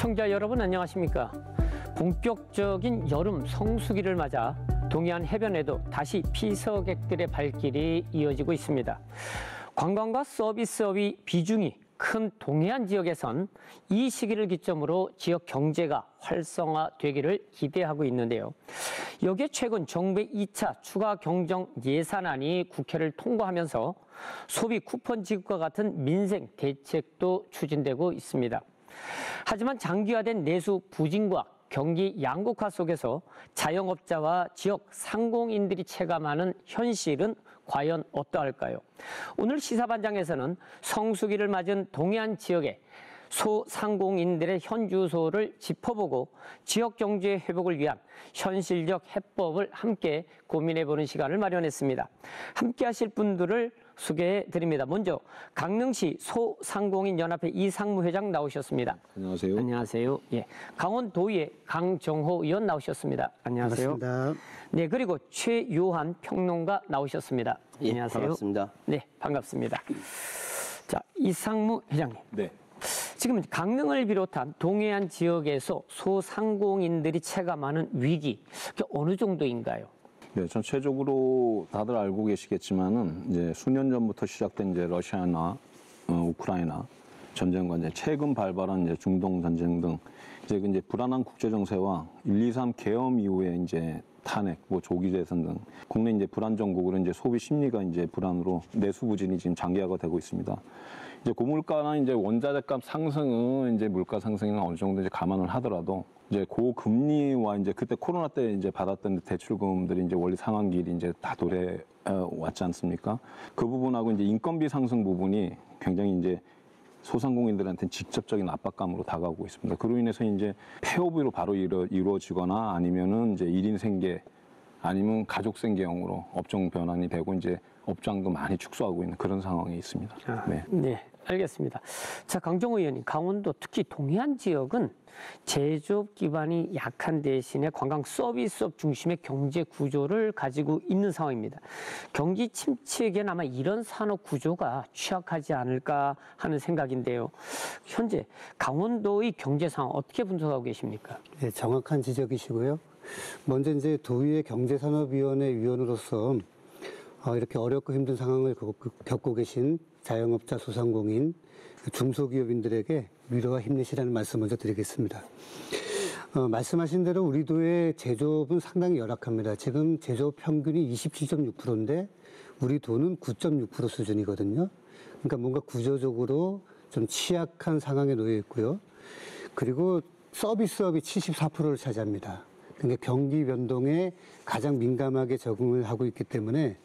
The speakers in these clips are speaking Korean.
청자 여러분 안녕하십니까? 본격적인 여름 성수기를 맞아 동해안 해변에도 다시 피서객들의 발길이 이어지고 있습니다. 관광과 서비스업의 비중이 큰 동해안 지역에선 이 시기를 기점으로 지역 경제가 활성화되기를 기대하고 있는데요. 여기에 최근 정부의 2차 추가 경정 예산안이 국회를 통과하면서 소비 쿠폰 지급과 같은 민생 대책도 추진되고 있습니다. 하지만 장기화된 내수 부진과 경기 양극화 속에서 자영업자와 지역 상공인들이 체감하는 현실은 과연 어떠할까요? 오늘 시사반장에서는 성수기를 맞은 동해안 지역의 소상공인들의 현주소를 짚어보고 지역 경제 회복을 위한 현실적 해법을 함께 고민해보는 시간을 마련했습니다. 함께 하실 분들을 소개해드립니다. 먼저 강릉시 소상공인연합회 이상무 회장 나오셨습니다. 안녕하세요. 안녕하세요. 예, 강원도의회 강정호 의원 나오셨습니다. 안녕하세요. 반갑습니다. 네, 그리고 최요한 평론가 나오셨습니다. 예, 안녕하세요. 반갑습니다. 네, 반갑습니다. 자, 이상무 회장님. 네. 지금 강릉을 비롯한 동해안 지역에서 소상공인들이 체감하는 위기, 어느 정도인가요? 네, 전체적으로 다들 알고 계시겠지만은 이제 수년 전부터 시작된 이제 러시아나 우크라이나 전쟁과 이제 최근 발발한 이제 중동 전쟁 등 이제 불안한 국제 정세와 1.23 계엄 이후에 이제 탄핵, 조기 재선 등 국내 이제 불안 정국으로 이제 소비 심리가 이제 불안으로 내수 부진이 지금 장기화가 되고 있습니다. 이제 고물가나 이제 원자재값 상승은 이제 물가 상승이나 어느 정도 이제 감안을 하더라도 이제 고금리와 이제 그때 코로나 때 이제 받았던 대출금들이 이제 원리 상환기일이 이제 다 왔지 않습니까? 그 부분하고 이제 인건비 상승 부분이 굉장히 이제 소상공인들한테는 직접적인 압박감으로 다가오고 있습니다. 그로 인해서 이제 폐업으로 바로 이루어지거나 아니면은 이제 1인 생계 아니면 가족 생계형으로 업종 변환이 되고 이제 업장도 많이 축소하고 있는 그런 상황이 있습니다. 네. 네, 알겠습니다. 자, 강정호 의원님, 강원도 특히 동해안 지역은 제조업 기반이 약한 대신에 관광 서비스업 중심의 경제 구조를 가지고 있는 상황입니다. 경기 침체기엔 아마 이런 산업 구조가 취약하지 않을까 하는 생각인데요. 현재 강원도의 경제 상황 어떻게 분석하고 계십니까? 네, 정확한 지적이시고요. 먼저 이제 도의회 경제산업위원회 위원으로서 이렇게 어렵고 힘든 상황을 겪고 계신 자영업자, 소상공인, 중소기업인들에게 위로와 힘내시라는 말씀 먼저 드리겠습니다. 말씀하신 대로 우리 도의 제조업은 상당히 열악합니다. 지금 제조업 평균이 27.6%인데 우리 도는 9.6% 수준이거든요. 그러니까 뭔가 구조적으로 좀 취약한 상황에 놓여 있고요. 그리고 서비스업이 74%를 차지합니다. 그러니까 경기 변동에 가장 민감하게 적응을 하고 있기 때문에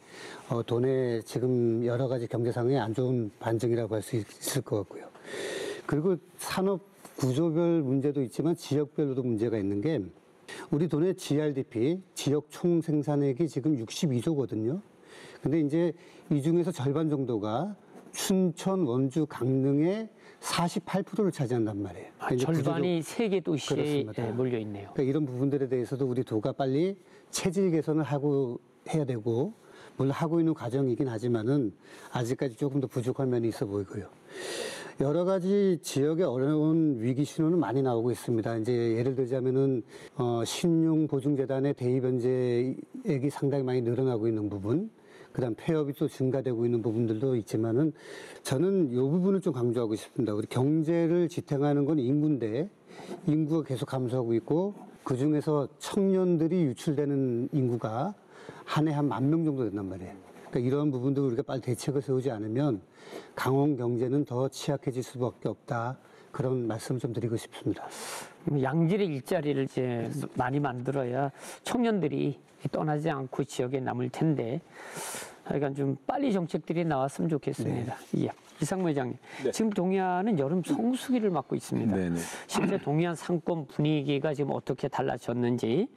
도내 지금 여러 가지 경제 상황이 안 좋은 반증이라고 할 수 있을 것 같고요. 그리고 산업 구조별 문제도 있지만 지역별로도 문제가 있는 게 우리 도내 GRDP, 지역 총 생산액이 지금 62조거든요. 근데 이제 이 중에서 절반 정도가 춘천, 원주, 강릉의 48%를 차지한단 말이에요. 그러니까 절반이 세 개 도시에 몰려 있네요. 그러니까 이런 부분들에 대해서도 우리 도가 빨리 체질 개선을 하고 해야 되고, 물론 하고 있는 과정이긴 하지만은 아직까지 조금 더 부족한 면이 있어 보이고요. 여러 가지 지역의 어려운 위기 신호는 많이 나오고 있습니다. 이제 예를 들자면은 신용보증재단의 대입 변제액이 상당히 많이 늘어나고 있는 부분, 그다음 폐업이 또 증가되고 있는 부분들도 있지만은 저는 이 부분을 좀 강조하고 싶습니다. 우리 경제를 지탱하는 건 인구인데 인구가 계속 감소하고 있고 그 중에서 청년들이 유출되는 인구가 한 해 한 10,000명 정도 된단 말이에요. 그러니까 이러한 부분들 우리가 빨리 대책을 세우지 않으면 강원 경제는 더 취약해질 수밖에 없다. 그런 말씀을 좀 드리고 싶습니다. 양질의 일자리를 이제 많이 만들어야 청년들이 떠나지 않고 지역에 남을 텐데, 하여간 좀 빨리 정책들이 나왔으면 좋겠습니다. 네. 예. 이상무 회장님, 네. 지금 동해안은 여름 성수기를 맞고 있습니다. 네네. 실제 동해안 상권 분위기가 지금 어떻게 달라졌는지,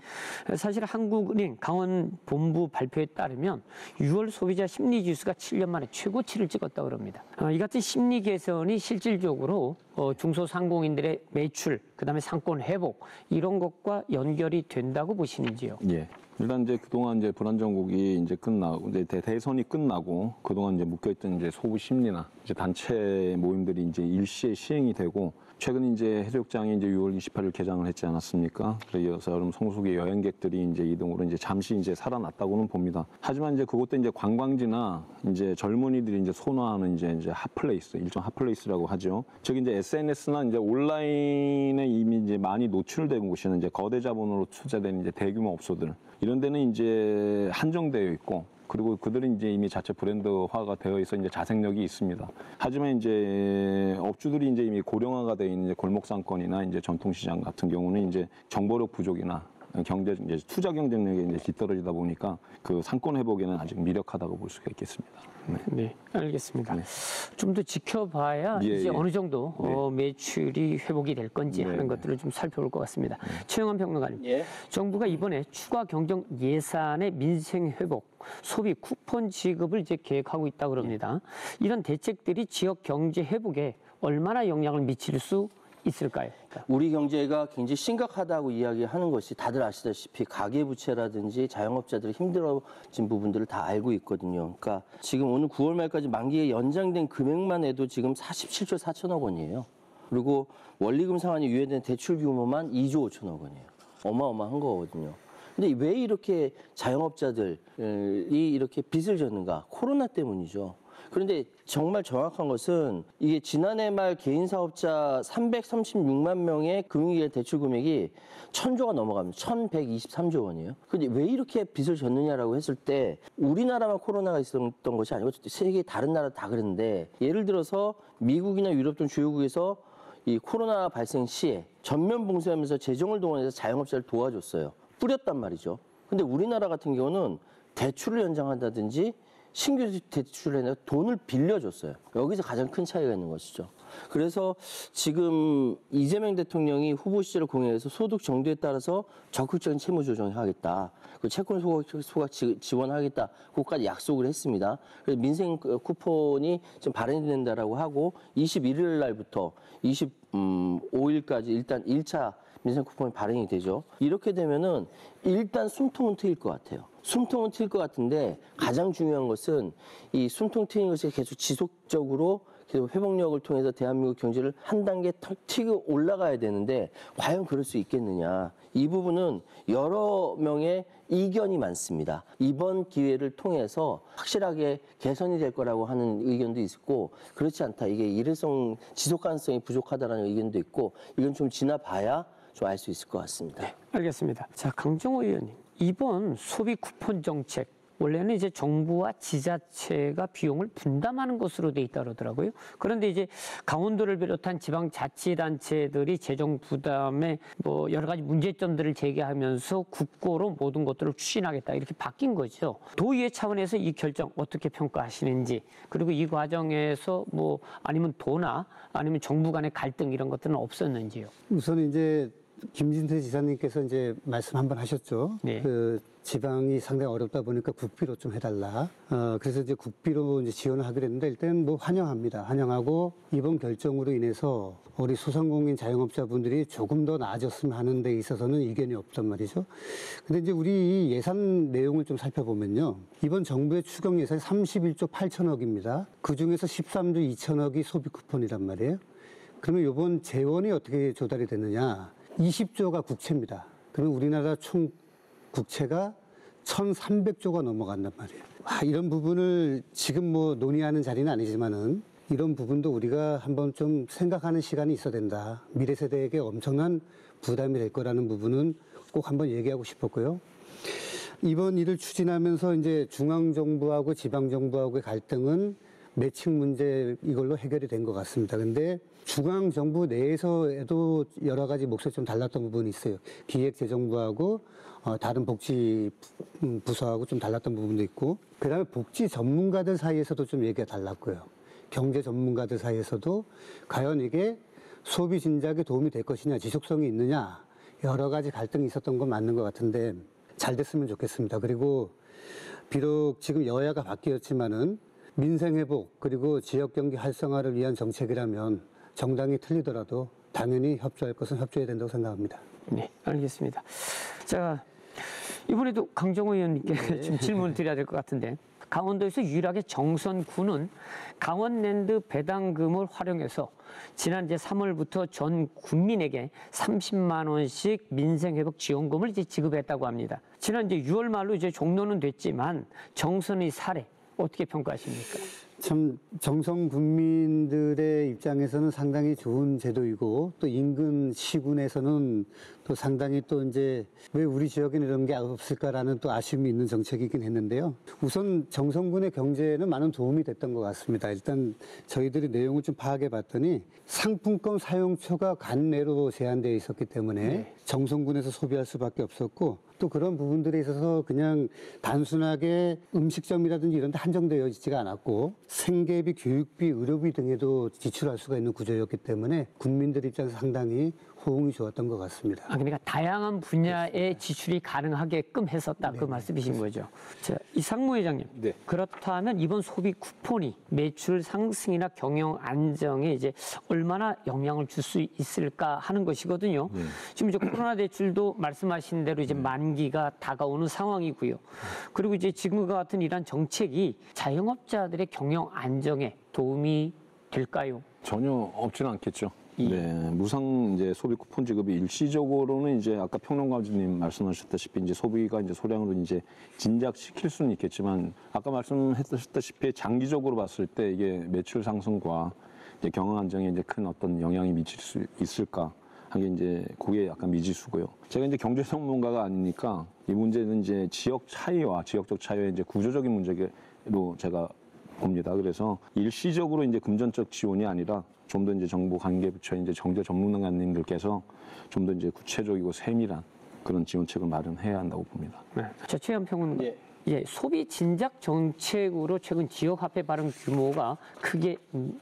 사실 한국은행 강원 본부 발표에 따르면 6월 소비자 심리지수가 7년 만에 최고치를 찍었다고 합니다. 이 같은 심리 개선이 실질적으로 중소상공인들의 매출, 그다음에 상권 회복 이런 것과 연결이 된다고 보시는지요? 예. 일단 이제 그동안 이제 불안정국이 이제 끝나고 이제 대선이 끝나고 그동안 이제 묶여있던 이제 소부 심리나 이제 단체 모임들이 이제 일시에 시행이 되고 최근 이제 해수욕장이 이제 6월 28일 개장을 했지 않았습니까? 그래 이어서 여름 성수기 여행객들이 이제 이동으로 이제 잠시 이제 살아났다고는 봅니다. 하지만 이제 그것도 이제 관광지나 이제 젊은이들이 이제 선호하는 이제 핫플레이스, 일종 핫플레이스라고 하죠. 즉 이제 SNS나 이제 온라인에 이미 이제 많이 노출된 곳이는 이제 거대 자본으로 투자된 이제 대규모 업소들 이런 데는 이제 한정되어 있고. 그리고 그들은 이제 이미 자체 브랜드화가 되어 있어 이제 자생력이 있습니다. 하지만 이제 업주들이 이제 이미 고령화가 되어 있는 이제 골목 상권이나 이제 전통시장 같은 경우는 이제 정보력 부족이나 경제 이제 투자 경쟁력이 이제 뒤떨어지다 보니까 그 상권 회복에는 아직 미력하다고 볼 수가 있겠습니다. 네, 알겠습니다. 네. 좀 더 지켜봐야 예, 이제 예. 어느 정도 매출이 회복이 될 건지 네, 하는 네. 것들을 좀 살펴볼 것 같습니다. 최영환 평론가님, 예. 정부가 이번에 추가 경정 예산의 민생 회복, 소비 쿠폰 지급을 이제 계획하고 있다고 그럽니다. 이런 대책들이 지역 경제 회복에 얼마나 영향을 미칠 수 있을까요? 우리 경제가 굉장히 심각하다고 이야기하는 것이 다들 아시다시피 가계부채라든지 자영업자들이 힘들어진 부분들을 다 알고 있거든요. 그러니까 지금 오늘 9월 말까지 만기에 연장된 금액만 해도 지금 47조 4천억 원이에요. 그리고 원리금 상환이 유예된 대출 규모만 2조 5천억 원이에요. 어마어마한 거거든요. 근데 왜 이렇게 자영업자들이 이렇게 빚을 졌는가? 코로나 때문이죠. 그런데 정말 정확한 것은 이게 지난해 말 개인 사업자 336만 명의 금융기관 대출 금액이 1,000조가 넘어갑니다. 1,123조 원이에요. 근데 왜 이렇게 빚을 졌느냐라고 했을 때 우리나라만 코로나가 있었던 것이 아니고 세계 다른 나라 다 그랬는데 예를 들어서 미국이나 유럽 등 주요국에서 이 코로나 발생 시에 전면 봉쇄하면서 재정을 동원해서 자영업자를 도와줬어요. 뿌렸단 말이죠. 근데 우리나라 같은 경우는 대출을 연장한다든지 신규 대출에 내가 돈을 빌려줬어요. 여기서 가장 큰 차이가 있는 것이죠. 그래서 지금 이재명 대통령이 후보 시절을 공약해서 소득 정도에 따라서 적극적인 채무 조정을 하겠다. 그 채권 소각 지원하겠다. 그것까지 약속을 했습니다. 그래서 민생 쿠폰이 지금 발행이 된다라고 하고 21일 날부터 25일까지 일단 1차 민생 쿠폰이 발행이 되죠. 이렇게 되면은 일단 숨통은 트일 것 같아요. 숨통은 트일 것 같은데 가장 중요한 것은 이 숨통 트이는 것이 계속 지속적으로 계속 회복력을 통해서 대한민국 경제를 한 단계 튀고 올라가야 되는데 과연 그럴 수 있겠느냐. 이 부분은 여러 명의 이견이 많습니다. 이번 기회를 통해서 확실하게 개선이 될 거라고 하는 의견도 있고 그렇지 않다. 이게 일회성 지속 가능성이 부족하다는 의견도 있고 이건 좀 지나봐야 좀 알 수 있을 것 같습니다. 네, 알겠습니다. 자, 강정호 의원님, 이번 소비 쿠폰 정책 원래는 이제 정부와 지자체가 비용을 분담하는 것으로 돼 있다 그러더라고요. 그런데 이제 강원도를 비롯한 지방자치단체들이 재정 부담에 뭐 여러 가지 문제점들을 제기하면서 국고로 모든 것들을 추진하겠다 이렇게 바뀐 거죠. 도의회 차원에서 이 결정 어떻게 평가하시는지, 그리고 이 과정에서 뭐 아니면 도나 아니면 정부 간의 갈등 이런 것들은 없었는지요. 우선 이제 김진태 지사님께서 이제 말씀 한번 하셨죠. 네. 그 지방이 상당히 어렵다 보니까 국비로 좀 해달라. 그래서 이제 국비로 이제 지원을 하기로 했는데 일단 뭐 환영합니다. 환영하고 이번 결정으로 인해서 우리 소상공인 자영업자분들이 조금 더 나아졌으면 하는 데 있어서는 이견이 없단 말이죠. 근데 이제 우리 예산 내용을 좀 살펴보면요. 이번 정부의 추경 예산이 31조 8천억입니다. 그 중에서 13조 2천억이 소비 쿠폰이란 말이에요. 그러면 이번 재원이 어떻게 조달이 됐느냐. 20조가 국채입니다. 그러면 우리나라 총 국채가 1,300조가 넘어간단 말이에요. 이런 부분을 지금 뭐 논의하는 자리는 아니지만은 이런 부분도 우리가 한번 좀 생각하는 시간이 있어야 된다. 미래 세대에게 엄청난 부담이 될 거라는 부분은 꼭 한번 얘기하고 싶었고요. 이번 일을 추진하면서 이제 중앙정부하고 지방정부하고의 갈등은 매칭 문제 이걸로 해결이 된 것 같습니다. 근데 중앙정부 내에서도 여러 가지 목소리 좀 달랐던 부분이 있어요. 기획재정부하고 다른 복지 부서하고 좀 달랐던 부분도 있고, 그 다음에 복지 전문가들 사이에서도 좀 얘기가 달랐고요. 경제 전문가들 사이에서도 과연 이게 소비 진작에 도움이 될 것이냐, 지속성이 있느냐, 여러 가지 갈등이 있었던 건 맞는 것 같은데 잘 됐으면 좋겠습니다. 그리고 비록 지금 여야가 바뀌었지만은 민생회복 그리고 지역경제 활성화를 위한 정책이라면 정당이 틀리더라도 당연히 협조할 것은 협조해야 된다고 생각합니다. 네, 알겠습니다. 자, 이번에도 강정호 의원님께 좀 질문을 드려야 될 것 같은데, 강원도에서 유일하게 정선군은 강원랜드 배당금을 활용해서 지난 이제 3월부터 전 국민에게 30만 원씩 민생회복 지원금을 이제 지급했다고 합니다. 지난 이제 6월 말로 이제 종료는 됐지만 정선의 사례 어떻게 평가하십니까? 참 정성 국민들의 입장에서는 상당히 좋은 제도이고 또 인근 시군에서는 또 상당히 또 이제 왜 우리 지역에는 이런 게 없을까라는 또 아쉬움이 있는 정책이긴 했는데요. 우선 정성군의 경제에는 많은 도움이 됐던 것 같습니다. 일단 저희들이 내용을 좀 파악해 봤더니 상품권 사용처가 관내로 제한되어 있었기 때문에 정성군에서 소비할 수밖에 없었고 또 그런 부분들에 있어서 그냥 단순하게 음식점이라든지 이런 데 한정되어 있지가 않았고 생계비, 교육비, 의료비 등에도 지출할 수가 있는 구조였기 때문에 국민들 입장에서 상당히 호응이 좋았던 것 같습니다. 그러니까 다양한 분야의 지출이 가능하게끔 했었다 그 말씀이신 거죠. 자, 이상무 회장님. 네. 그렇다면 이번 소비 쿠폰이 매출 상승이나 경영 안정에 이제 얼마나 영향을 줄 수 있을까 하는 것이거든요. 지금 이제 코로나 대출도 말씀하신 대로 이제 만기가 다가오는 상황이고요. 그리고 이제 지금과 같은 이러한 정책이 자영업자들의 경영 안정에 도움이 될까요? 전혀 없지는 않겠죠. 네, 무상 이제 소비 쿠폰 지급이 일시적으로는 이제 아까 평론가님 말씀하셨다시피 이제 소비가 이제 소량으로 이제 진작시킬 수는 있겠지만 아까 말씀하셨다시피 장기적으로 봤을 때 이게 매출 상승과 이제 경영 안정에 이제 큰 어떤 영향이 미칠 수 있을까 한 게 이제 그게 약간 미지수고요. 제가 이제 경제 전문가가 아니니까 이 문제는 이제 지역 차이와 지역적 차이의 이제 구조적인 문제로 제가 봅니다. 그래서 일시적으로 이제 금전적 지원이 아니라 좀 더 이제 정부 관계부처 이제 경제 전문가님들께서 좀 더 이제 구체적이고 세밀한 그런 지원책을 마련해야 한다고 봅니다. 네. 자, 최현 평론가. 예, 소비 진작 정책으로 최근 지역화폐 발행 규모가 크게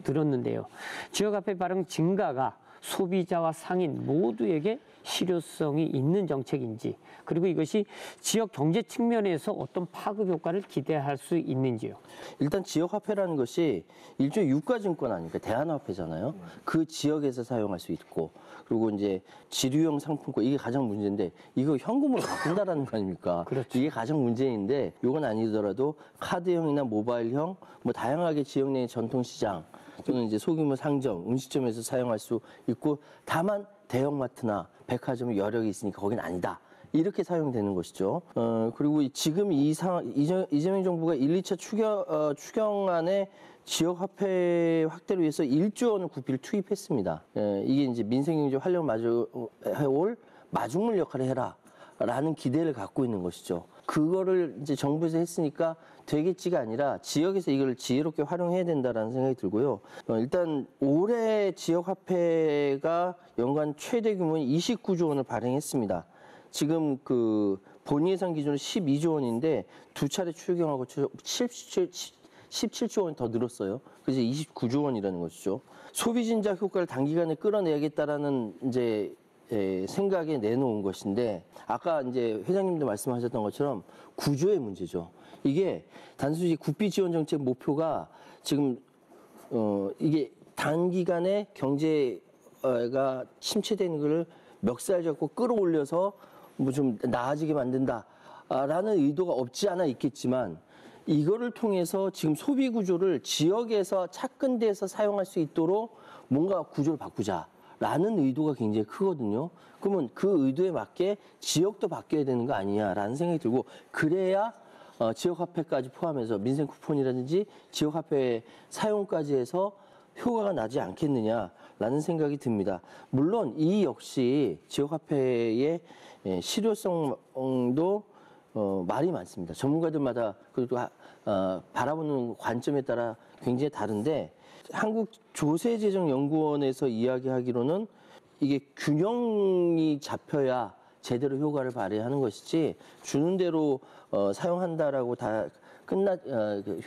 늘었는데요. 지역화폐 발행 증가가 소비자와 상인 모두에게 실효성이 있는 정책인지, 그리고 이것이 지역 경제 측면에서 어떤 파급 효과를 기대할 수 있는지요? 일단 지역화폐라는 것이 일종의 유가증권 아닙니까? 대안화폐잖아요. 그 지역에서 사용할 수 있고, 그리고 이제 지류형 상품권, 이게 가장 문제인데, 이거 현금으로 바꾼다라는 거 아닙니까? 그렇죠. 이게 가장 문제인데, 이건 아니더라도 카드형이나 모바일형, 뭐 다양하게 지역 내 전통시장, 또는 이제 소규모 상점, 음식점에서 사용할 수 있고, 다만 대형마트나 백화점의 여력이 있으니까 거긴 아니다. 이렇게 사용되는 것이죠. 그리고 지금 이재명 정부가 1, 2차 추경안에 지역화폐 확대를 위해서 1조 원을 국비를 투입했습니다. 이게 이제 민생경제 활력 해올 마중물 역할을 해라라는 기대를 갖고 있는 것이죠. 그거를 이제 정부에서 했으니까 되겠지가 아니라 지역에서 이걸 지혜롭게 활용해야 된다라는 생각이 들고요. 일단 올해 지역화폐가 연간 최대 규모인 29조 원을 발행했습니다. 지금 그 본예산 기준으로 12조 원인데 두 차례 추경하고 17조 원이 더 늘었어요. 그래서 29조 원이라는 것이죠. 소비 진작 효과를 단기간에 끌어내야겠다라는 이제 생각에 내놓은 것인데 아까 이제 회장님도 말씀하셨던 것처럼 구조의 문제죠. 이게 단순히 국비 지원 정책 목표가 지금 이게 단기간에 경제가 침체되는 것을 멱살 잡고 끌어올려서 뭐 좀 나아지게 만든다라는 의도가 없지 않아 있겠지만 이거를 통해서 지금 소비 구조를 지역에서 착근돼서 사용할 수 있도록 뭔가 구조를 바꾸자라는 의도가 굉장히 크거든요. 그러면 그 의도에 맞게 지역도 바뀌어야 되는 거 아니냐라는 생각이 들고 그래야 지역화폐까지 포함해서 민생 쿠폰이라든지 지역화폐 사용까지 해서 효과가 나지 않겠느냐라는 생각이 듭니다. 물론 이 역시 지역화폐의 실효성도 말이 많습니다. 전문가들마다 그리고 바라보는 관점에 따라 굉장히 다른데 한국조세재정연구원에서 이야기하기로는 이게 균형이 잡혀야 제대로 효과를 발휘하는 것이지 주는 대로 사용한다라고 다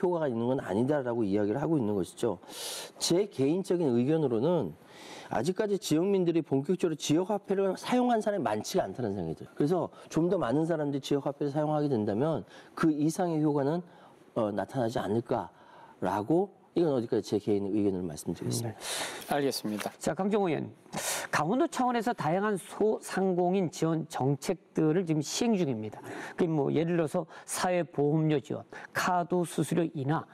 효과가 있는 건 아니다라고 이야기를 하고 있는 것이죠. 제 개인적인 의견으로는 아직까지 지역민들이 본격적으로 지역화폐를 사용한 사람이 많지가 않다는 생각이 들어요. 그래서 좀 더 많은 사람들이 지역화폐를 사용하게 된다면 그 이상의 효과는 나타나지 않을까라고 이건 어디까지 제 개인 의견을 말씀드리겠습니다. 알겠습니다. 자, 강정호 의원. 강원도 차원에서 다양한 소상공인 지원 정책들을 지금 시행 중입니다. 그 뭐 예를 들어서 사회보험료 지원, 카드 수수료 인하,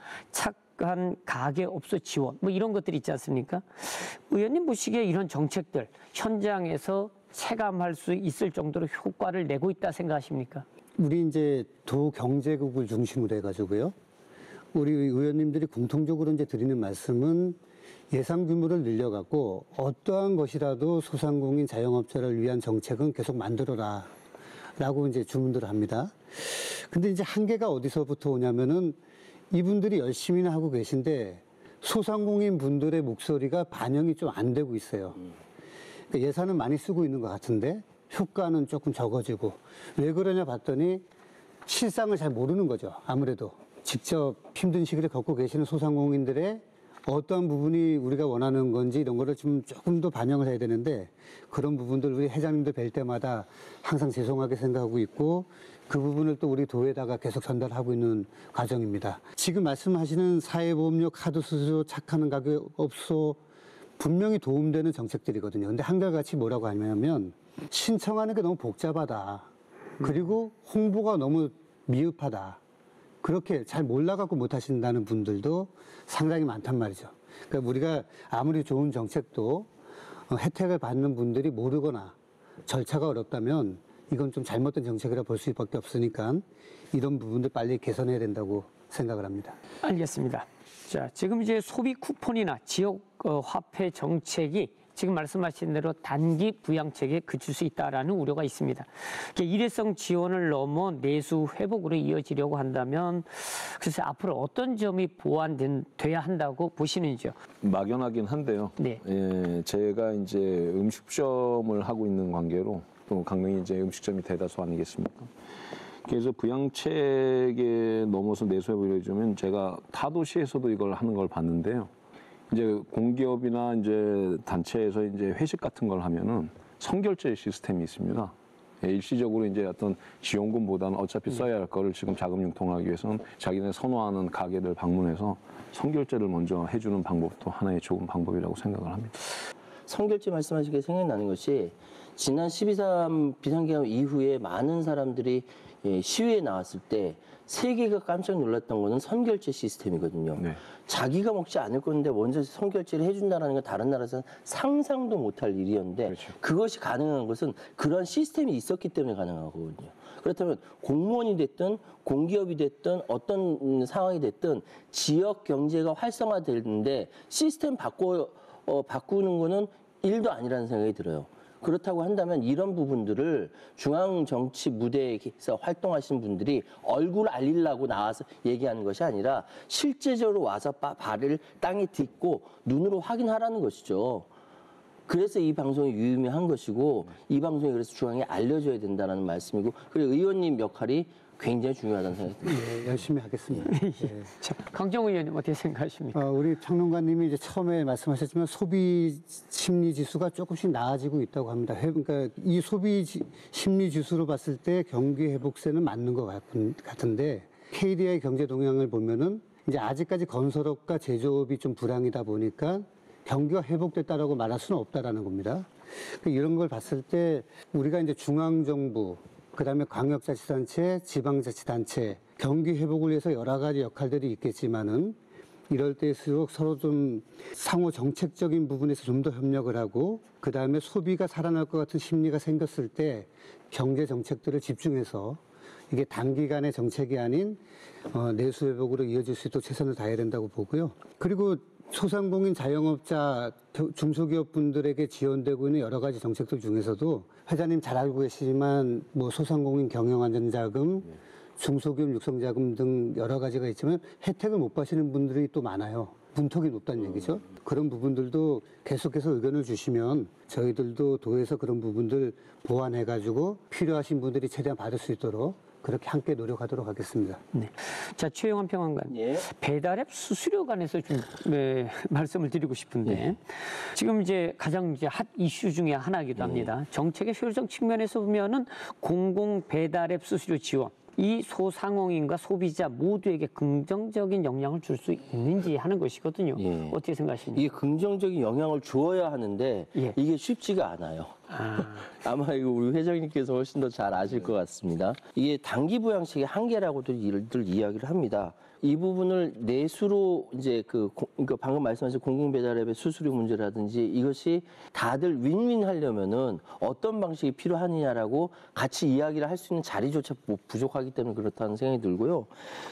약한 가계업소 지원 뭐 이런 것들이 있지 않습니까? 의원님 보시기에 이런 정책들 현장에서 체감할 수 있을 정도로 효과를 내고 있다 생각하십니까? 우리 이제 도 경제국을 중심으로 해가지고요. 우리 의원님들이 공통적으로 이제 드리는 말씀은 예산 규모를 늘려갖고 어떠한 것이라도 소상공인 자영업자를 위한 정책은 계속 만들어라. 라고 이제 주문들을 합니다. 근데 이제 한계가 어디서부터 오냐면은 이분들이 열심히는 하고 계신데 소상공인 분들의 목소리가 반영이 좀 안 되고 있어요. 그러니까 예산은 많이 쓰고 있는 것 같은데 효과는 조금 적어지고 왜 그러냐 봤더니 실상을 잘 모르는 거죠. 아무래도 직접 힘든 시기를 겪고 계시는 소상공인들의 어떠한 부분이 우리가 원하는 건지 이런 거를 좀 조금 더 반영을 해야 되는데 그런 부분들 우리 회장님들 뵐 때마다 항상 죄송하게 생각하고 있고 그 부분을 또 우리 도에다가 계속 전달하고 있는 과정입니다. 지금 말씀하시는 사회보험료, 카드 수수료, 착하는 가게업소 분명히 도움되는 정책들이거든요. 근데 한결같이 뭐라고 하냐면 신청하는 게 너무 복잡하다. 그리고 홍보가 너무 미흡하다. 그렇게 잘 몰라갖고 못 하신다는 분들도 상당히 많단 말이죠. 그러니까 우리가 아무리 좋은 정책도 혜택을 받는 분들이 모르거나 절차가 어렵다면 이건 좀 잘못된 정책이라 볼 수밖에 없으니까 이런 부분들 빨리 개선해야 된다고 생각을 합니다. 알겠습니다. 자, 지금 이제 소비 쿠폰이나 지역 화폐 정책이 지금 말씀하신 대로 단기 부양책에 그칠 수 있다라는 우려가 있습니다. 일회성 지원을 넘어 내수 회복으로 이어지려고 한다면 글쎄 앞으로 어떤 점이 보완돼야 한다고 보시는지요? 막연하긴 한데요. 네. 예, 제가 이제 음식점을 하고 있는 관계로 또 강릉이 이제 음식점이 대다수 아니겠습니까? 그래서 부양책에 넘어서 내수회복을 해주면 제가 타 도시에서도 이걸 하는 걸 봤는데요. 이제 공기업이나 이제 단체에서 이제 회식 같은 걸 하면은 선결제 시스템이 있습니다. 예, 일시적으로 이제 어떤 지원금보다는 어차피 써야 할 거를 지금 자금 융통하기 위해서는 자기네 선호하는 가게들 방문해서 선결제를 먼저 해주는 방법도 하나의 좋은 방법이라고 생각을 합니다. 선결제 말씀하시기에 생각나는 것이 지난 12.3 비상계엄 이후에 많은 사람들이 시위에 나왔을 때 세계가 깜짝 놀랐던 거는 선결제 시스템이거든요. 네. 자기가 먹지 않을 건데 먼저 선결제를 해준다는 건 다른 나라에서는 상상도 못할 일이었는데 그렇죠. 그것이 가능한 것은 그런 시스템이 있었기 때문에 가능하거든요. 그렇다면 공무원이 됐든 공기업이 됐든 어떤 상황이 됐든 지역 경제가 활성화되는데 시스템 바꾸는 거는 일도 아니라는 생각이 들어요. 그렇다고 한다면 이런 부분들을 중앙 정치 무대에서 활동하시는 분들이 얼굴 알리려고 나와서 얘기하는 것이 아니라 실제적으로 와서 발을 땅에 딛고 눈으로 확인하라는 것이죠. 그래서 이 방송이 유의미한 것이고 이 방송이 그래서 중앙에 알려져야 된다는 말씀이고 그리고 의원님 역할이 굉장히 중요하다는 생각이 듭니다. 네, 열심히 하겠습니다. 네. 자, 강정호 의원님 어떻게 생각하십니까? 우리 평론가님이 이제 처음에 말씀하셨지만 소비 심리 지수가 조금씩 나아지고 있다고 합니다. 그러니까 이 소비 심리 지수로 봤을 때 경기 회복세는 맞는 것 같은데 KDI 경제 동향을 보면은 이제 아직까지 건설업과 제조업이 좀 불황이다 보니까 경기가 회복됐다라고 말할 수는 없다라는 겁니다. 이런 걸 봤을 때 우리가 이제 중앙정부 그다음에 광역자치단체, 지방자치단체 경기 회복을 위해서 여러 가지 역할들이 있겠지만은 이럴 때일수록 서로 좀 상호 정책적인 부분에서 좀 더 협력을 하고 그다음에 소비가 살아날 것 같은 심리가 생겼을 때 경제 정책들을 집중해서 이게 단기간의 정책이 아닌 내수 회복으로 이어질 수 있도록 최선을 다해야 된다고 보고요. 그리고 소상공인 자영업자 중소기업 분들에게 지원되고 있는 여러 가지 정책들 중에서도 회장님 잘 알고 계시지만 뭐 소상공인 경영안전자금, 중소기업 육성자금 등 여러 가지가 있지만 혜택을 못 받으시는 분들이 또 많아요. 문턱이 높다는 얘기죠. 그런 부분들도 계속해서 의견을 주시면 저희들도 도에서 그런 부분들 보완해가지고 필요하신 분들이 최대한 받을 수 있도록 그렇게 함께 노력하도록 하겠습니다. 네. 자, 최영환 평론가님. 예. 배달앱 수수료 관해서 좀 말씀을 드리고 싶은데 지금 이제 가장 이제 핫 이슈 중에 하나이기도 합니다. 정책의 효율성 측면에서 보면은 공공 배달앱 수수료 지원. 이 소상공인과 소비자 모두에게 긍정적인 영향을 줄 수 있는지 하는 것이거든요. 예. 어떻게 생각하십니까? 이게 긍정적인 영향을 주어야 하는데 예. 이게 쉽지가 않아요. 아마 이거 우리 회장님께서 훨씬 더 잘 아실 것 같습니다. 이게 단기 부양책의 한계라고도 늘 이야기를 합니다. 이 부분을 내수로 이제 그러니까 방금 말씀하신 공공배달앱의 수수료 문제라든지 이것이 다들 윈윈 하려면은 어떤 방식이 필요하느냐라고 같이 이야기를 할 수 있는 자리조차 부족하기 때문에 그렇다는 생각이 들고요.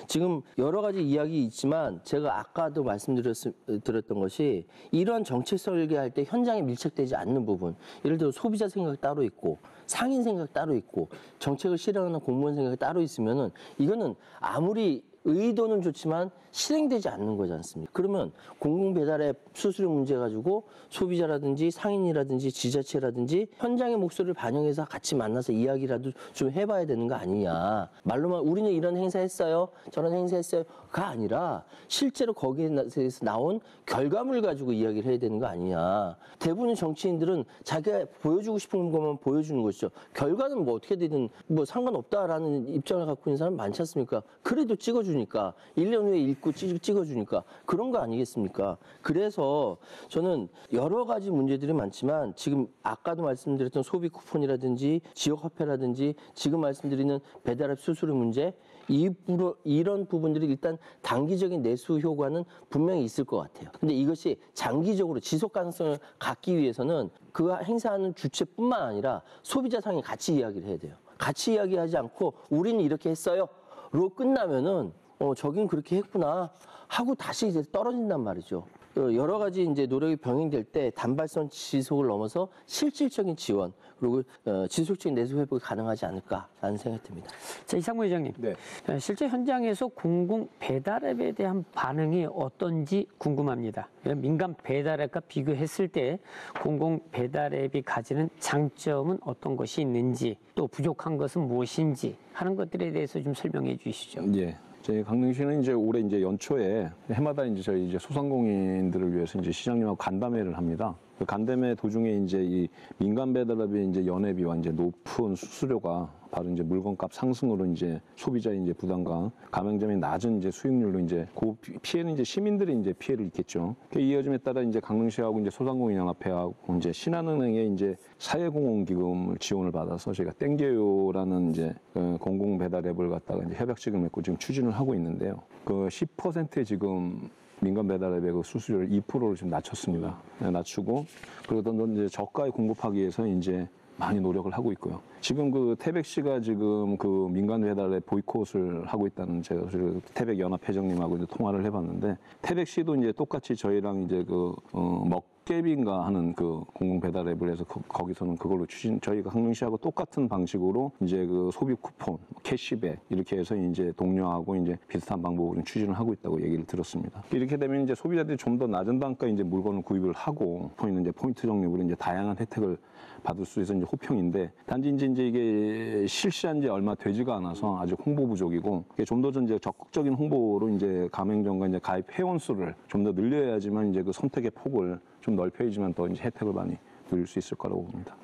지금 여러 가지 이야기 있지만 제가 아까도 말씀드렸던 것이 이런 정책 설계할 때 현장에 밀착되지 않는 부분, 예를 들어 소비자 생각 따로 있고 상인 생각 따로 있고 정책을 실행하는 공무원 생각이 따로 있으면은 이거는 아무리 의도는 좋지만 실행되지 않는 거지 않습니까? 그러면 공공배달앱 수수료 문제 가지고 소비자라든지 상인이라든지 지자체라든지 현장의 목소리를 반영해서 같이 만나서 이야기라도 좀 해봐야 되는 거 아니냐. 말로만 우리는 이런 행사 했어요, 저런 행사 했어요가 아니라 실제로 거기에서 나온 결과물 가지고 이야기를 해야 되는 거 아니냐. 대부분의 정치인들은 자기가 보여주고 싶은 것만 보여주는 것이죠. 결과는 뭐 어떻게 되든 뭐 상관없다라는 입장을 갖고 있는 사람 많지 않습니까? 그래도 찍어주니까 1년 후에 읽고 찍어주니까 그런 거 아니겠습니까? 그래서 저는 여러 가지 문제들이 많지만 지금 아까도 말씀드렸던 소비 쿠폰이라든지 지역 화폐라든지 지금 말씀드리는 배달앱 수수료 문제 이런 부분들이 일단 단기적인 내수 효과는 분명히 있을 것 같아요. 근데 이것이 장기적으로 지속 가능성을 갖기 위해서는 그 행사하는 주체뿐만 아니라 소비자 상인 같이 이야기를 해야 돼요. 같이 이야기하지 않고 우리는 이렇게 했어요. 로 끝나면은 저긴 그렇게 했구나 하고 다시 이제 떨어진단 말이죠. 여러 가지 이제 노력이 병행될 때 단발성 지속을 넘어서 실질적인 지원 그리고 지속적인 내수 회복이 가능하지 않을까라는 생각이 듭니다. 자, 이상무 회장님. 네. 실제 현장에서 공공 배달앱에 대한 반응이 어떤지 궁금합니다. 민간 배달앱과 비교했을 때 공공 배달앱이 가지는 장점은 어떤 것이 있는지 또 부족한 것은 무엇인지 하는 것들에 대해서 좀 설명해 주시죠. 예. 저희 강릉시는 이제 올해 이제 연초에 해마다 이제 저희 이제 소상공인들을 위해서 이제 시장님하고 간담회를 합니다. 그 간담회 도중에 이제 이 민간 배달업의 이제 연회비와 이제 높은 수수료가 바로 이제 물건값 상승으로 이제 소비자의 이제 부담과 가맹점의 낮은 이제 수익률로 이제 그 피해는 이제 시민들이 이제 피해를 입겠죠. 그 이어짐에 따라 이제 강릉시하고 이제 소상공인연합회하고 이제 신한은행의 이제 사회공헌기금을 지원을 받아서 저희가 땡겨요라는 이제 공공 배달 앱을 갖다가 이제 협약식을 맺고 지금 추진을 하고 있는데요. 그 10%의 지금 민간 배달앱의 그 수수료를 2%로 지금 낮췄습니다. 낮추고 그리고 또 이제 저가에 공급하기 위해서 이제 많이 노력을 하고 있고요. 지금 그 태백 씨가 지금 그 민간 배달앱 보이콧을 하고 있다는 제가 태백 연합 회장님하고 이제 통화를 해봤는데 태백 씨도 이제 똑같이 저희랑 이제 그 먹개비인가 하는 그 공공 배달 앱을 해서 거기서는 그걸로 저희가 강릉시하고 똑같은 방식으로 이제 그 소비 쿠폰, 캐시백 이렇게 해서 이제 동료하고 이제 비슷한 방법으로 추진을 하고 있다고 얘기를 들었습니다. 이렇게 되면 이제 소비자들이 좀 더 낮은 단가에 이제 물건을 구입을 하고 이제 포인트 적립으로 이제 다양한 혜택을 받을 수 있어서 이제 호평인데 단지 이제 이게 실시한 지 얼마 되지가 않아서 아직 홍보 부족이고 좀 더 이제 적극적인 홍보로 이제 가맹점과 이제 가입 회원 수를 좀 더 늘려야지만 이제 그 선택의 폭을 좀 넓혀야지만 더 이제 혜택을 많이 누릴 수 있을 거라고 봅니다.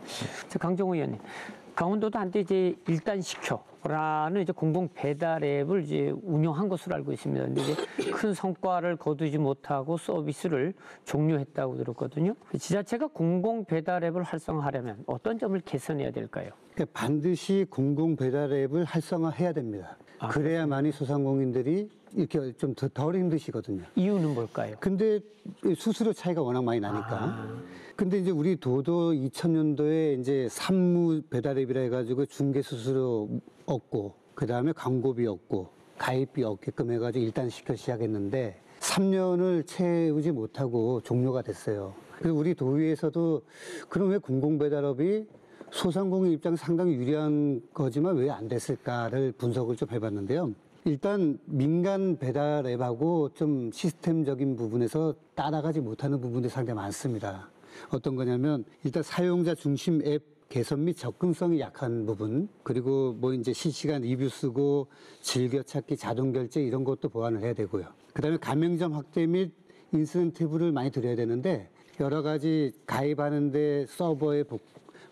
자, 강정호 의원님. 강원도도 한때 이제 일단 시켜라는 이제 공공 배달 앱을 이제 운영한 것으로 알고 있습니다. 근데 이제 큰 성과를 거두지 못하고 서비스를 종료했다고 들었거든요. 지자체가 공공 배달 앱을 활성화하려면 어떤 점을 개선해야 될까요? 그러니까 반드시 공공 배달 앱을 활성화해야 됩니다. 그래야만이 소상공인들이 이렇게 좀 덜 힘드시거든요. 이유는 뭘까요? 근데 수수료 차이가 워낙 많이 나니까. 근데 이제 우리 도도 2000년도에 이제 산무 배달앱이라 해가지고 중개 수수료 없고, 그 다음에 광고비 없고, 가입비 없게끔 해가지고 일단 시작했는데 3년을 채우지 못하고 종료가 됐어요. 그래서 우리 도의에서도 그럼 왜 공공배달업이 소상공인 입장 상당히 유리한 거지만 왜 안 됐을까를 분석을 좀 해봤는데요. 일단 민간 배달 앱하고 좀 시스템적인 부분에서 따라가지 못하는 부분들이 상당히 많습니다. 어떤 거냐면 일단 사용자 중심 앱 개선 및 접근성이 약한 부분, 그리고 뭐 이제 실시간 리뷰 쓰고 즐겨찾기 자동 결제 이런 것도 보완을 해야 되고요. 그다음에 가맹점 확대 및 인센티브를 많이 드려야 되는데 여러 가지 가입하는데 서버의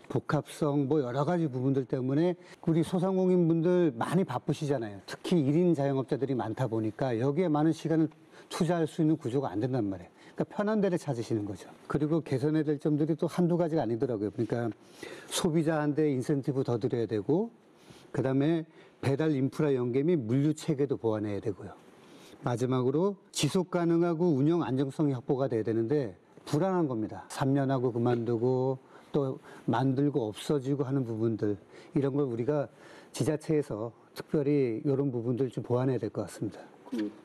복합성 뭐 여러 가지 부분들 때문에 우리 소상공인분들 많이 바쁘시잖아요. 특히 1인 자영업자들이 많다 보니까 여기에 많은 시간을 투자할 수 있는 구조가 안 된단 말이에요. 그러니까 편한 데를 찾으시는 거죠. 그리고 개선해야 될 점들이 또 한두 가지가 아니더라고요. 그러니까 소비자한테 인센티브 더 드려야 되고, 그다음에 배달 인프라 연계 및 물류 체계도 보완해야 되고요. 마지막으로 지속 가능하고 운영 안정성이 확보가 돼야 되는데 불안한 겁니다. 3년하고 그만두고 또 만들고 없어지고 하는 부분들 이런 걸 우리가 지자체에서 특별히 이런 부분들 좀 보완해야 될 것 같습니다.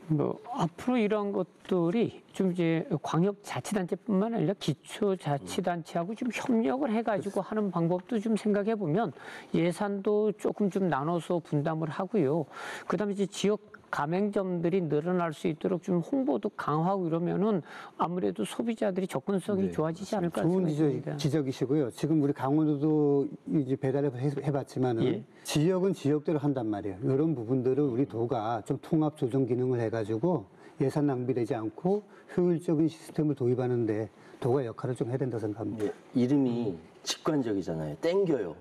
뭐 앞으로 이런 것들이 좀 이제 광역자치단체뿐만 아니라 기초자치단체하고 좀 협력을 해가지고 하는 방법도 좀 생각해 보면 예산도 조금 좀 나눠서 분담을 하고요. 그다음에 이제 지역 가맹점들이 늘어날 수 있도록 좀 홍보도 강화하고 이러면은 아무래도 소비자들이 접근성이 좋아지지 않을까 좋은 생각합니다. 지적이시고요. 지금 우리 강원도도 이제 배달을 해봤지만은 예. 지역은 지역대로 한단 말이에요. 이런 부분들을 우리 도가 좀 통합 조정 기능을 해가지고 예산 낭비되지 않고 효율적인 시스템을 도입하는데 도가 역할을 좀 해야 된다고 생각합니다. 예, 이름이 직관적이잖아요. 땡겨요.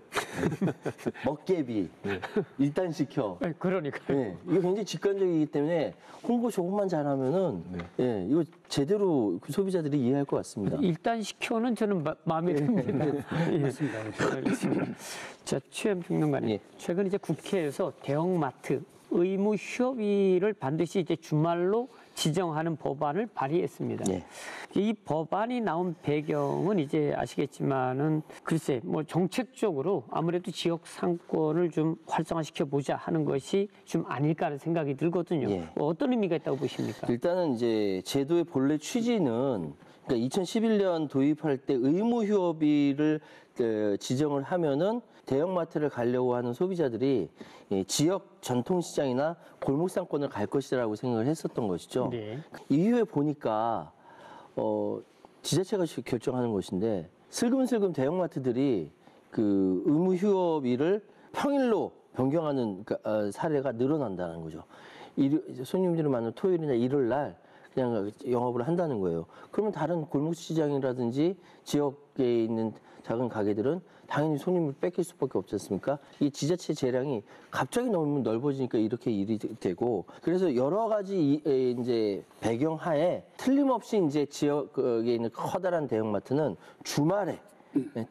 먹개비. 일단 시켜. 네, 그러니까요. 예, 이거 굉장히 직관적이기 때문에 홍보 조금만 잘하면은 예, 이거 제대로 그 소비자들이 이해할 것 같습니다. 일단 시켜는 저는 마음에 듭니다. 예. 맞습니다. 알겠습니다. 자, 최현 평론가님. 예. 최근 이제 국회에서 대형마트 의무 휴업일을 반드시 이제 주말로 지정하는 법안을 발의했습니다. 예. 이 법안이 나온 배경은 이제 아시겠지만은 글쎄 뭐 정책적으로 아무래도 지역 상권을 좀 활성화시켜 보자 하는 것이 좀 아닐까 하는 생각이 들거든요. 예. 어떤 의미가 있다고 보십니까? 일단은 이제 제도의 본래 취지는 그러니까 2011년 도입할 때 의무 휴업일을 지정을 하면은 대형마트를 가려고 하는 소비자들이 지역 전통시장이나 골목상권을 갈 것이라고 생각을 했었던 것이죠. 네. 이후에 보니까 지자체가 결정하는 것인데 슬금슬금 대형마트들이 그 의무 휴업일을 평일로 변경하는 사례가 늘어난다는 거죠. 손님들이 많은 토요일이나 일요일 날 그냥 영업을 한다는 거예요. 그러면 다른 골목시장이라든지 지역에 있는 작은 가게들은 당연히 손님을 뺏길 수밖에 없지 않습니까? 이 지자체 재량이 갑자기 너무 넓어지니까 이렇게 일이 되고 그래서 여러 가지 이제 배경 하에 틀림없이 이제 지역에 있는 커다란 대형마트는 주말에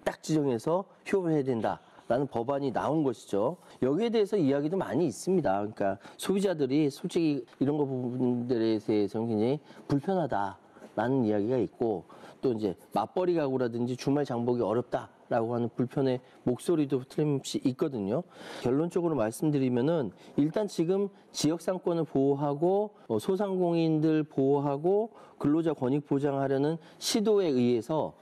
딱 지정해서 휴업을 해야 된다. 라는 법안이 나온 것이죠. 여기에 대해서 이야기도 많이 있습니다. 그러니까 소비자들이 솔직히 이런 거 부분들에 대해서는 굉장히 불편하다라는 이야기가 있고 또 이제 맞벌이 가구라든지 주말 장보기 어렵다라고 하는 불편의 목소리도 틀림없이 있거든요. 결론적으로 말씀드리면은 일단 지금 지역 상권을 보호하고 소상공인들 보호하고 근로자 권익 보장하려는 시도에 의해서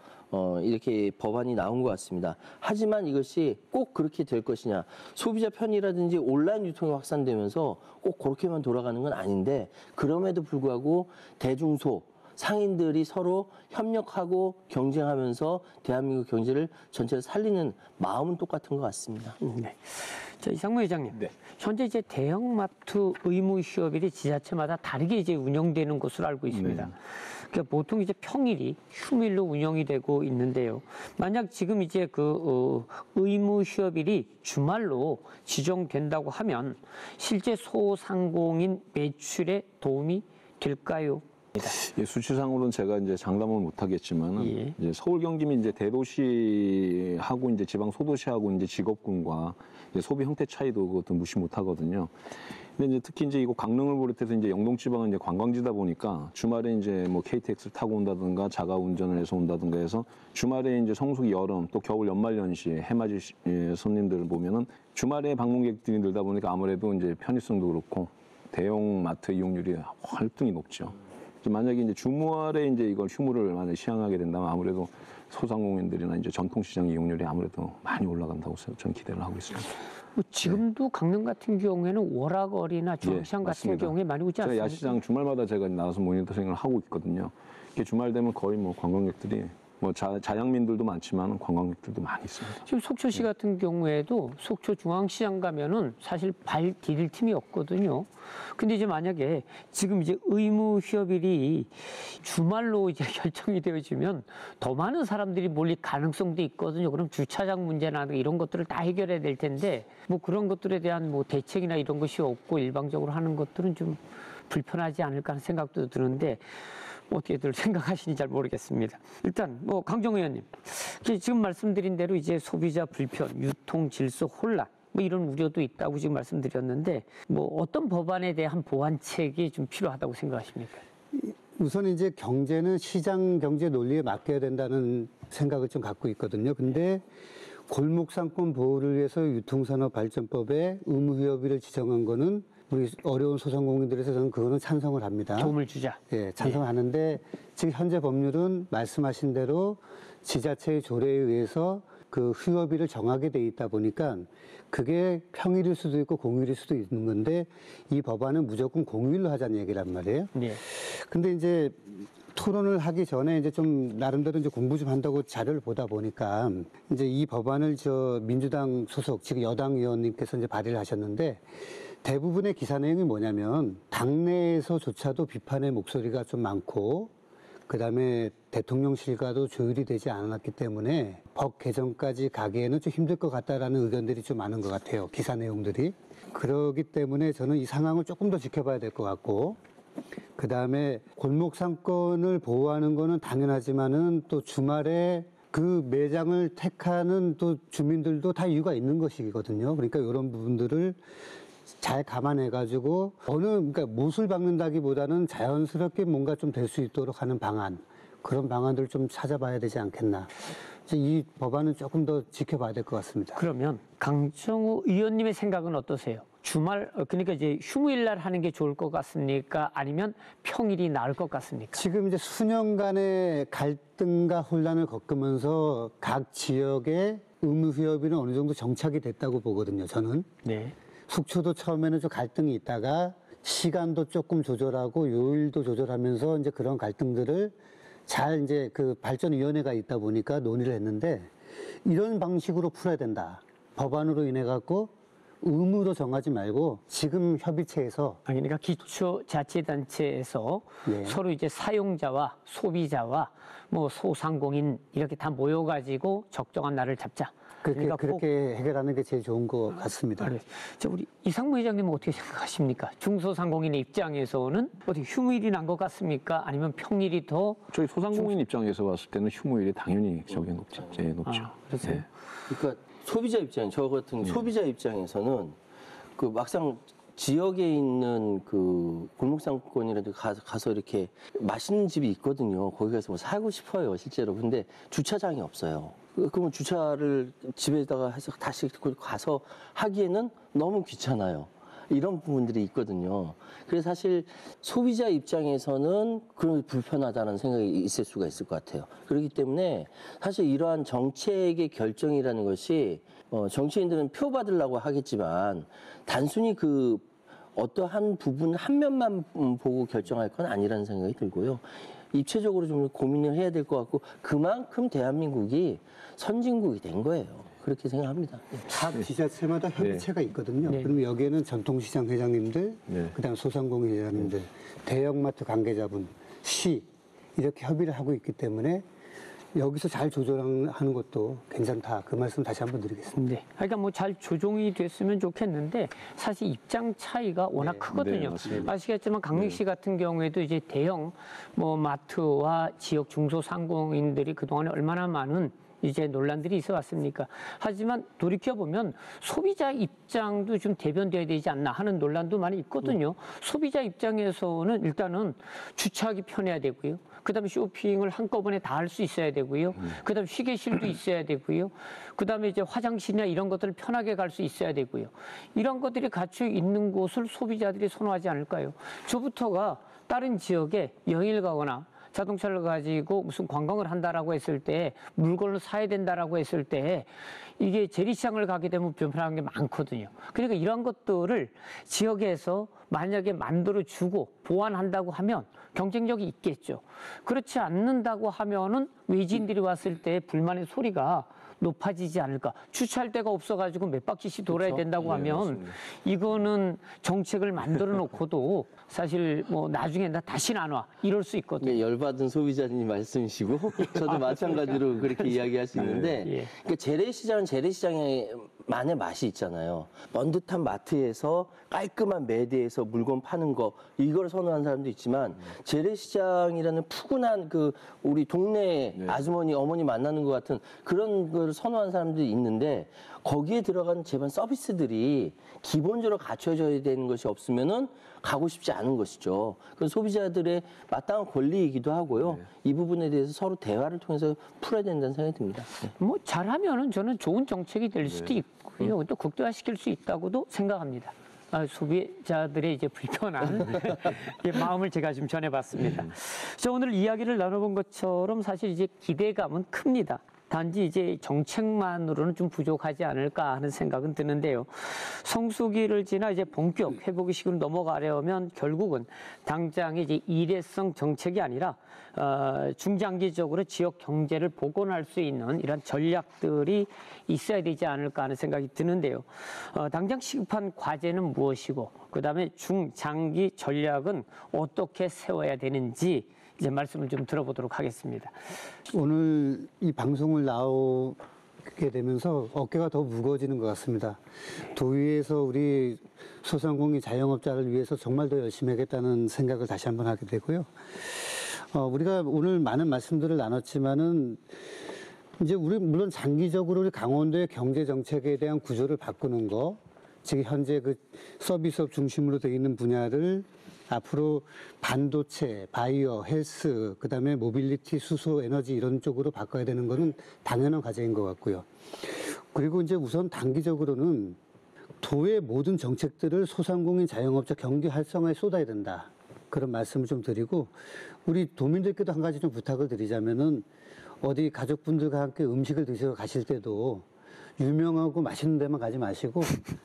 이렇게 법안이 나온 것 같습니다. 하지만 이것이 꼭 그렇게 될 것이냐. 소비자 편의라든지 온라인 유통이 확산되면서 꼭 그렇게만 돌아가는 건 아닌데 그럼에도 불구하고 대중소, 상인들이 서로 협력하고 경쟁하면서 대한민국 경제를 전체를 살리는 마음은 똑같은 것 같습니다. 네. 자, 이상무 회장님. 현재 이제 대형마트 의무 휴업일이 지자체마다 다르게 이제 운영되는 것으로 알고 있습니다. 그러니까 보통 이제 평일이 휴일로 운영이 되고 있는데요. 만약 지금 이제 의무 휴업일이 주말로 지정된다고 하면 실제 소상공인 매출에 도움이 될까요? 예, 수치상으로는 제가 이제 장담을 못 하겠지만은 예. 이제 서울 경기 및 이제 대도시하고 이제 지방 소도시하고 이제 직업군과 이제 소비 형태 차이도 그것도 무시 못 하거든요. 근데 이제 특히 이제 이거 강릉을 비롯해서 이제 영동 지방은 이제 관광지다 보니까 주말에 이제 뭐 KTX를 타고 온다든가 자가 운전을 해서 온다든가 해서 주말에 이제 성수기 여름 또 겨울 연말연시 해맞이 손님들을 보면은 주말에 방문객들이 늘다 보니까 아무래도 이제 편의성도 그렇고 대형마트 이용률이 활등이 높죠. 만약에 이제 주말에 이제 이걸 휴무를 만약 시행하게 된다면 아무래도 소상공인들이나 이제 전통시장 이용률이 아무래도 많이 올라간다고 저는 기대를 하고 있습니다. 뭐 지금도 강릉 같은 경우에는 월화거리나 중앙시장 같은 맞습니다. 경우에 많이 오지 않습니까? 야시장 주말마다 제가 나와서 모니터링을 하고 있거든요. 이게 주말 되면 거의 뭐 관광객들이 뭐 자양민들도 많지만 관광객들도 많이 있습니다. 지금 속초시 같은 경우에도 속초 중앙시장 가면은 사실 발 디딜 틈이 없거든요. 근데 이제 만약에 지금 이제 의무 휴업일이 주말로 이제 결정이 되어지면 더 많은 사람들이 몰릴 가능성도 있거든요. 그럼 주차장 문제나 이런 것들을 다 해결해야 될 텐데 뭐 그런 것들에 대한 뭐 대책이나 이런 것이 없고 일방적으로 하는 것들은 좀 불편하지 않을까 하는 생각도 드는데 어떻게들 생각하시는지 잘 모르겠습니다. 일단 뭐 강정 의원님 지금 말씀드린 대로 이제 소비자 불편, 유통 질서 혼란 뭐 이런 우려도 있다고 지금 말씀드렸는데 뭐 어떤 법안에 대한 보완책이 좀 필요하다고 생각하십니까? 우선 이제 경제는 시장 경제 논리에 맡겨야 된다는 생각을 좀 갖고 있거든요. 근데 골목상권 보호를 위해서 유통산업발전법에 의무휴업일을 지정한 거는 우리 어려운 소상공인들에서 저는 그거는 찬성을 합니다. 도움을 주자. 예, 찬성하는데 지금 현재 법률은 말씀하신 대로 지자체의 조례에 의해서 그 휴업일을 정하게 돼 있다 보니까 그게 평일일 수도 있고 공휴일일 수도 있는 건데 이 법안은 무조건 공휴일로 하자는 얘기란 말이에요. 네. 근데 이제 토론을 하기 전에 이제 좀 나름대로 이제 공부 좀 한다고 자료를 보다 보니까 이제 이 법안을 저 민주당 소속 지금 여당 의원님께서 이제 발의를 하셨는데 대부분의 기사 내용이 뭐냐면 당내에서조차도 비판의 목소리가 좀 많고 그다음에 대통령실과도 조율이 되지 않았기 때문에 법 개정까지 가기에는 좀 힘들 것 같다라는 의견들이 좀 많은 것 같아요. 기사 내용들이. 그렇기 때문에 저는 이 상황을 조금 더 지켜봐야 될 것 같고 그다음에 골목 상권을 보호하는 거는 당연하지만은 또 주말에 그 매장을 택하는 또 주민들도 다 이유가 있는 것이거든요. 그러니까 이런 부분들을 잘 감안해가지고 그러니까 못을 박는다기보다는 자연스럽게 뭔가 좀 될 수 있도록 하는 방안 그런 방안들을 좀 찾아봐야 되지 않겠나. 이 법안은 조금 더 지켜봐야 될 것 같습니다. 그러면 강정호 의원님의 생각은 어떠세요? 주말 그러니까 이제 휴무일 날 하는 게 좋을 것 같습니까? 아니면 평일이 나을 것 같습니까? 지금 이제 수년간의 갈등과 혼란을 겪으면서 각 지역의 의무휴업일은 어느 정도 정착이 됐다고 보거든요. 저는. 네. 속초도 처음에는 좀 갈등이 있다가 시간도 조금 조절하고 요일도 조절하면서 이제 그런 갈등들을 잘 이제 그 발전위원회가 있다 보니까 논의를 했는데 이런 방식으로 풀어야 된다. 법안으로 인해 갖고 의무로 정하지 말고 지금 협의체에서 그러니까 기초자치단체에서 네. 서로 이제 사용자와 소비자와 뭐 소상공인 이렇게 다 모여가지고 적정한 날을 잡자. 그러니까 그렇게 해결하는 게 제일 좋은 것 같습니다. 그래. 저 우리 이상무 회장님은 어떻게 생각하십니까? 중소상공인의 입장에서는 어떻게 휴무일이 난 것 같습니까? 아니면 평일이 더 저희 소상공인 입장에서 봤을 때는 휴무일이 당연히 저게 높죠. 제일 높죠. 그렇죠. 네. 그러니까 소비자 입장, 저 같은 소비자 입장에서는 그 막상 지역에 있는 그 골목상권이라도 가서 이렇게 맛있는 집이 있거든요. 거기 가서 뭐 사고 싶어요, 실제로. 근데 주차장이 없어요. 그러면 주차를 집에다가 해서 다시 가서 하기에는 너무 귀찮아요. 이런 부분들이 있거든요. 그래서 사실 소비자 입장에서는 그런 불편하다는 생각이 있을 수가 있을 것 같아요. 그렇기 때문에 사실 이러한 정책의 결정이라는 것이 정치인들은 표 받으려고 하겠지만 단순히 그 어떠한 부분 한 면만 보고 결정할 건 아니라는 생각이 들고요. 입체적으로 좀 고민을 해야 될 것 같고 그만큼 대한민국이 선진국이 된 거예요. 그렇게 생각합니다. 각 지자체마다 협의체가 있거든요. 네. 그러면 여기에는 전통시장 회장님들, 네. 그다음 소상공인 회장님들, 대형마트 관계자분, 시 이렇게 협의를 하고 있기 때문에 여기서 잘 조절하는 것도 괜찮다. 그 말씀 다시 한번 드리겠습니다. 네. 그러니까 뭐 잘 조정이 됐으면 좋겠는데 사실 입장 차이가 워낙 네. 크거든요. 네, 맞습니다. 아시겠지만 강릉시 같은 경우에도 이제 대형 뭐 마트와 지역 중소상공인들이 그동안에 얼마나 많은 이제 논란들이 있어 왔습니까? 하지만 돌이켜보면 소비자 입장도 좀 대변돼야 되지 않나 하는 논란도 많이 있거든요. 소비자 입장에서는 일단은 주차하기 편해야 되고요. 그다음에 쇼핑을 한꺼번에 다 할 수 있어야 되고요. 그다음에 휴게실도 있어야 되고요. 그다음에 이제 화장실이나 이런 것들을 편하게 갈 수 있어야 되고요. 이런 것들이 갖춰 있는 곳을 소비자들이 선호하지 않을까요? 저부터가 다른 지역에 여행을 가거나 자동차를 가지고 무슨 관광을 한다라고 했을 때 물건을 사야 된다라고 했을 때 이게 재래시장을 가게 되면 불편한 게 많거든요. 그러니까 이런 것들을 지역에서 만약에 만들어주고 보완한다고 하면 경쟁력이 있겠죠. 그렇지 않는다고 하면은 외지인들이 왔을 때 불만의 소리가 높아지지 않을까. 주차할 데가 없어가지고 몇 바퀴씩 돌아야 된다고 하면 이거는 정책을 만들어 놓고도 사실 뭐 나중에 나 다시는 안 와. 이럴 수 있거든요. 네, 열받은 소비자님 말씀이시고 저도 마찬가지로 그렇게 이야기할 수 있는데 예. 그러니까 재래시장은 재래시장의 만의 맛이 있잖아요. 번듯한 마트에서 깔끔한 매대에서 물건 파는 거 이걸 선호하는 사람도 있지만 재래시장이라는 푸근한 그 우리 동네 아주머니 어머니 만나는 것 같은 그런 걸 선호하는 사람들이 있는데 거기에 들어가는 제반 서비스들이 기본적으로 갖춰져야 되는 것이 없으면은 가고 싶지 않은 것이죠. 그건 소비자들의 마땅한 권리이기도 하고요. 이 부분에 대해서 서로 대화를 통해서 풀어야 된다는 생각이 듭니다. 뭐 잘하면은 저는 좋은 정책이 될 수도 있고요. 또 극대화시킬 수 있다고도 생각합니다. 소비자들의 이제 불편한 마음을 제가 좀 전해봤습니다. 저 오늘 이야기를 나눠본 것처럼 사실 이제 기대감은 큽니다. 단지 이제 정책만으로는 좀 부족하지 않을까 하는 생각은 드는데요. 성수기를 지나 이제 본격 회복의 시기로 넘어가려면 결국은 당장의 이제 일회성 정책이 아니라 중장기적으로 지역 경제를 복원할 수 있는 이런 전략들이 있어야 되지 않을까 하는 생각이 드는데요. 당장 시급한 과제는 무엇이고, 그다음에 중장기 전략은 어떻게 세워야 되는지 이제 말씀을 좀 들어보도록 하겠습니다. 오늘 이 방송을 나오게 되면서 어깨가 더 무거워지는 것 같습니다. 도의에서 우리 소상공인 자영업자를 위해서 정말 더 열심히 하겠다는 생각을 다시 한번 하게 되고요. 우리가 오늘 많은 말씀들을 나눴지만은 이제 우리 물론 장기적으로 우리 강원도의 경제 정책에 대한 구조를 바꾸는 거, 즉 현재 그 서비스업 중심으로 되어 있는 분야를 앞으로 반도체, 바이오, 헬스, 그다음에 모빌리티, 수소, 에너지 이런 쪽으로 바꿔야 되는 거는 당연한 과제인 것 같고요. 그리고 이제 우선 단기적으로는 도의 모든 정책들을 소상공인 자영업자 경기 활성화에 쏟아야 된다. 그런 말씀을 좀 드리고, 우리 도민들께도 한 가지 좀 부탁을 드리자면은 어디 가족분들과 함께 음식을 드시러 가실 때도 유명하고 맛있는 데만 가지 마시고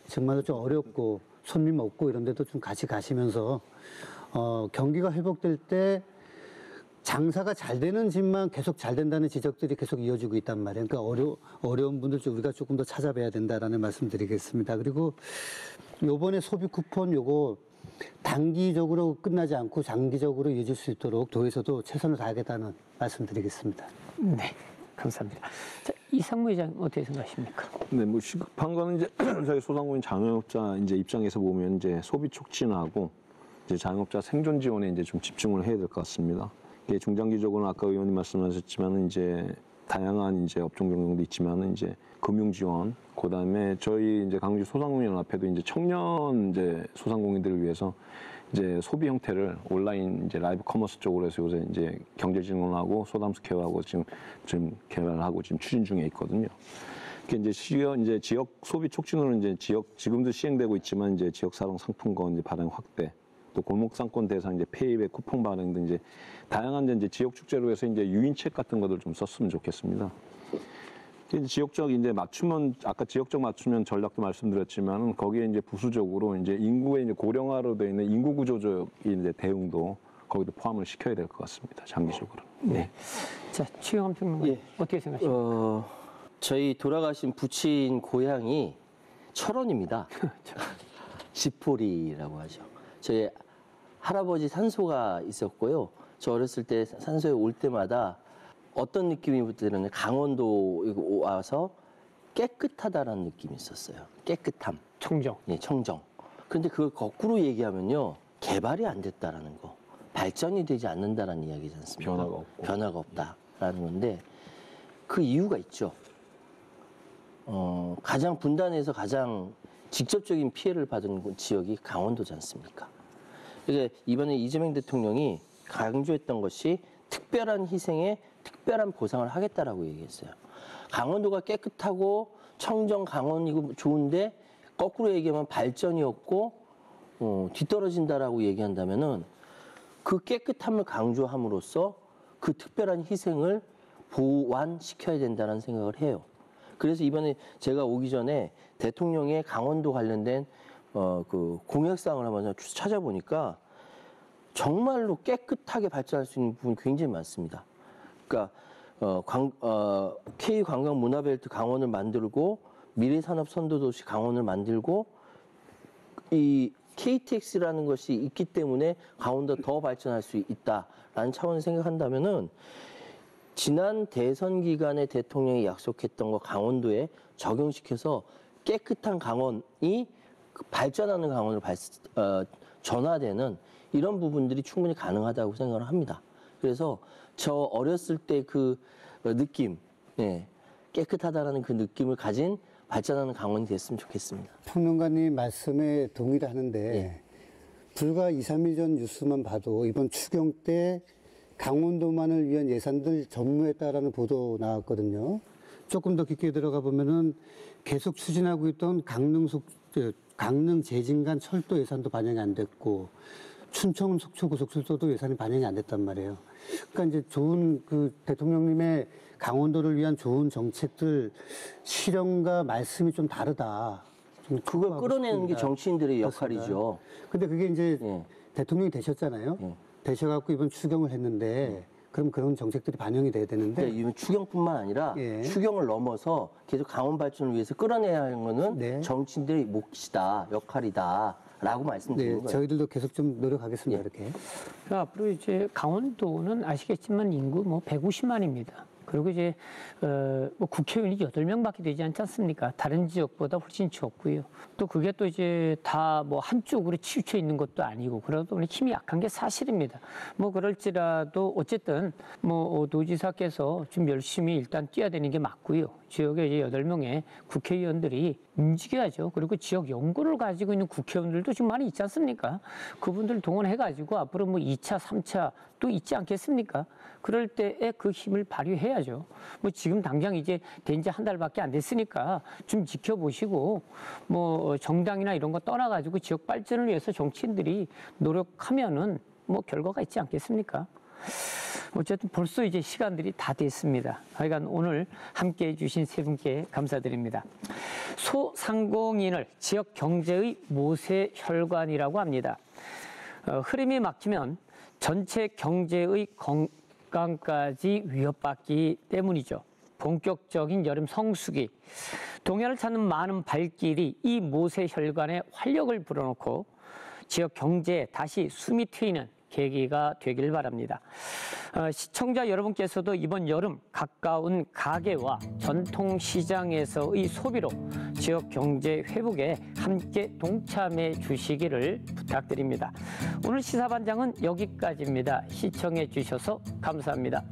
정말로 좀 어렵고 손님 없고 이런 데도 좀 같이 가시면서 경기가 회복될 때 장사가 잘 되는 집만 계속 잘 된다는 지적들이 계속 이어지고 있단 말이에요. 그러니까 어려운 분들 좀 우리가 조금 더 찾아뵈야 된다라는 말씀 드리겠습니다. 그리고 요번에 소비 쿠폰 요거 단기적으로 끝나지 않고 장기적으로 이어질 수 있도록 도에서도 최선을 다하겠다는 말씀 드리겠습니다. 네, 감사합니다. 자, 이상무 회장 어떻게 생각하십니까? 네, 뭐 시급한 거는 이제 저희 소상공인 자영업자 이제 입장에서 보면 이제 소비 촉진하고 이제 자영업자 생존 지원에 이제 좀 집중을 해야 될 것 같습니다. 이게 중장기적으로는 아까 의원님 말씀하셨지만은 이제 다양한 이제 업종 경영도 있지만은 이제 금융 지원, 그다음에 저희 이제 강주 소상공인연합회도 이제 청년 이제 소상공인들을 위해서 이제 소비 형태를 온라인 이제 라이브 커머스 쪽으로 해서 요새 이제 경제진흥원하고 소담스 케어하고 지금 개발하고 지금 추진 중에 있거든요. 이제 지역 소비 촉진으로 이제 지금도 시행되고 있지만 이제 지역 사용 상품권 이제 발행 확대, 또 골목 상권 대상 이제 페이백 쿠폰 발행 등 이제 다양한 이제 지역 축제로 해서 이제 유인책 같은 것들 좀 썼으면 좋겠습니다. 지역적 이제 맞춤은 아까 지역적 맞춤형 전략도 말씀드렸지만 거기에 이제 부수적으로 이제 인구의 이제 고령화로 되어 있는 인구 구조적 이제 대응도 거기도 포함을 시켜야 될 것 같습니다. 장기적으로. 네. 자, 최영환 평론가 어떻게 생각하십니까? 저희 돌아가신 부친 고향이 철원입니다. 지포리라고 하죠. 저희 할아버지 산소가 있었고요. 저 어렸을 때 산소에 올 때마다 어떤 느낌이 드는 강원도 와서 깨끗하다라는 느낌이 있었어요. 깨끗함. 청정. 예, 청정. 그런데 그걸 거꾸로 얘기하면요. 개발이 안 됐다라는 거. 발전이 되지 않는다라는 이야기지 않습니까? 변화가 없고. 변화가 없다라는 건데 그 이유가 있죠. 가장 분단해서 가장 직접적인 피해를 받은 지역이 강원도지 않습니까? 그래서 이번에 이재명 대통령이 강조했던 것이 특별한 희생에 특별한 보상을 하겠다라고 얘기했어요. 강원도가 깨끗하고 청정 강원이고 좋은데 거꾸로 얘기하면 발전이 없고 뒤떨어진다라고 얘기한다면은 그 깨끗함을 강조함으로써 그 특별한 희생을 보완시켜야 된다는 생각을 해요. 그래서 이번에 제가 오기 전에 대통령의 강원도 관련된 그 공약사항을 한번 찾아보니까 정말로 깨끗하게 발전할 수 있는 부분이 굉장히 많습니다. 그러니까 K 관광 문화벨트 강원을 만들고 미래산업 선도도시 강원을 만들고 이 KTX라는 것이 있기 때문에 강원도 더 발전할 수 있다라는 차원을 생각한다면은 지난 대선 기간에 대통령이 약속했던 거 강원도에 적용시켜서 깨끗한 강원이 발전하는 강원으로 전화되는 이런 부분들이 충분히 가능하다고 생각을 합니다. 그래서 저 어렸을 때 그 느낌, 깨끗하다라는 그 느낌을 가진 발전하는 강원이 됐으면 좋겠습니다. 평론가님 말씀에 동의를 하는데 예. 불과 2, 3일 전 뉴스만 봐도 이번 추경 때 강원도만을 위한 예산들 전무했다라는 보도 나왔거든요. 조금 더 깊게 들어가 보면은 계속 추진하고 있던 강릉 제진간 철도 예산도 반영이 안 됐고 춘천 속초 고속철도도 예산이 반영이 안 됐단 말이에요. 그러니까 이제 좋은 그 대통령님의 강원도를 위한 좋은 정책들 실현과 말씀이 좀 다르다. 좀 그걸 추구하고 끌어내는 게 싶습니다. 정치인들의 그렇습니다. 역할이죠. 근데 그게 이제 예. 대통령이 되셨잖아요. 예. 되셔갖고 이번 추경을 했는데 그럼 그런 정책들이 반영이 돼야 되는데 그러니까 이건 추경뿐만 아니라 예. 추경을 넘어서 계속 강원 발전을 위해서 끌어내야 하는 것은 네. 정치인들의 몫이다, 역할이다라고 말씀드리는 네, 거예요. 저희들도 계속 좀 노력하겠습니다. 예. 이렇게. 그러니까 앞으로 이제 강원도는 아시겠지만 인구 뭐 150만입니다. 그리고 이제 뭐 국회의원이 8명밖에 되지 않지 않습니까? 다른 지역보다 훨씬 적고요. 또 그게 또 이제 다 뭐 한쪽으로 치우쳐 있는 것도 아니고 그러다 보니 힘이 약한 게 사실입니다. 뭐 그럴지라도 어쨌든 뭐 도지사께서 좀 열심히 일단 뛰어야 되는 게 맞고요. 지역에 이제 8명의 국회의원들이 움직여야죠. 그리고 지역 연구를 가지고 있는 국회의원들도 지금 많이 있지 않습니까? 그분들 동원해가지고 앞으로 뭐 2차, 3차 또 있지 않겠습니까? 그럴 때에 그 힘을 발휘해야죠. 뭐 지금 당장 이제 된 지 한 달밖에 안 됐으니까 좀 지켜보시고 뭐 정당이나 이런 거 떠나가지고 지역 발전을 위해서 정치인들이 노력하면은 뭐 결과가 있지 않겠습니까? 어쨌든 벌써 이제 시간들이 다 됐습니다. 하여간 오늘 함께 해주신 세 분께 감사드립니다. 소상공인을 지역 경제의 모세 혈관이라고 합니다. 흐름이 막히면 전체 경제의 건강까지 위협받기 때문이죠. 본격적인 여름 성수기, 동해를 찾는 많은 발길이 이 모세 혈관에 활력을 불어넣고 지역 경제에 다시 숨이 트이는 계기가 되길 바랍니다. 시청자 여러분께서도 이번 여름 가까운 가게와 전통시장에서의 소비로 지역 경제 회복에 함께 동참해 주시기를 부탁드립니다. 오늘 시사반장은 여기까지입니다. 시청해 주셔서 감사합니다.